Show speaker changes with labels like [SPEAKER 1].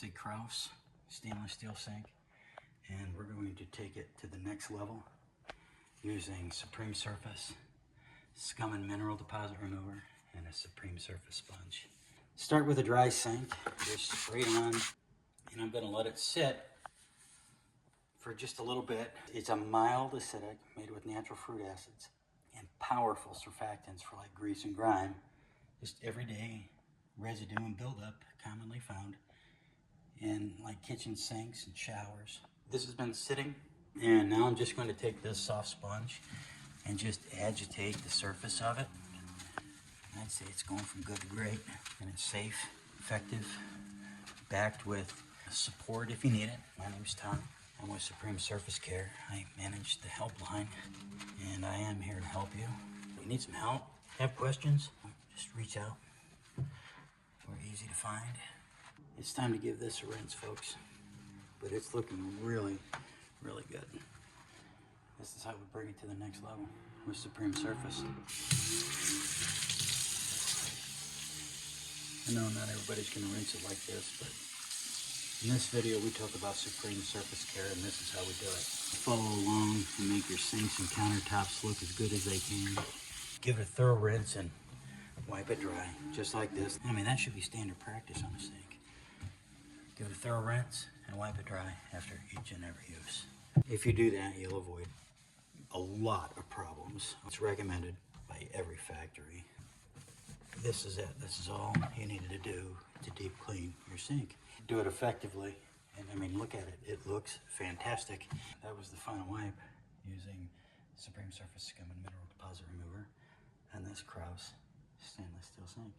[SPEAKER 1] It's a Kraus stainless steel sink, and we're going to take it to the next level using Supreme Surface, Scum and Mineral Deposit Remover, and a Supreme Surface sponge. Start with a dry sink, just spray it on, and I'm going to let it sit for just a little bit. It's a mild acidic made with natural fruit acids and powerful surfactants for like grease and grime. Just everyday residue and buildup commonly found in like kitchen sinks and showers. This has been sitting, and now I'm just going to take this soft sponge and just agitate the surface of it. I'd say it's going from good to great, and it's safe, effective, backed with support if you need it. My name's Tom. I'm with Supreme Surface Care. I manage the helpline, and I am here to help you. If you need some help, have questions, just reach out. We're easy to find. It's time to give this a rinse, folks. But it's looking really, really good. This is how we bring it to the next level with Supreme Surface. I know not everybody's gonna rinse it like this, but in this video we talk about Supreme Surface Care, and this is how we do it. Follow along and make your sinks and countertops look as good as they can. Give it a thorough rinse and wipe it dry, just like this. I mean, that should be standard practice on a sink. Give it a thorough rinse and wipe it dry after each and every use. If you do that, you'll avoid a lot of problems. It's recommended by every factory. This is it. This is all you needed to do to deep clean your sink. Do it effectively, and I mean, look at it. It looks fantastic. That was the final wipe using Supreme Surface Scum and Mineral Deposit Remover and this Kraus stainless steel sink.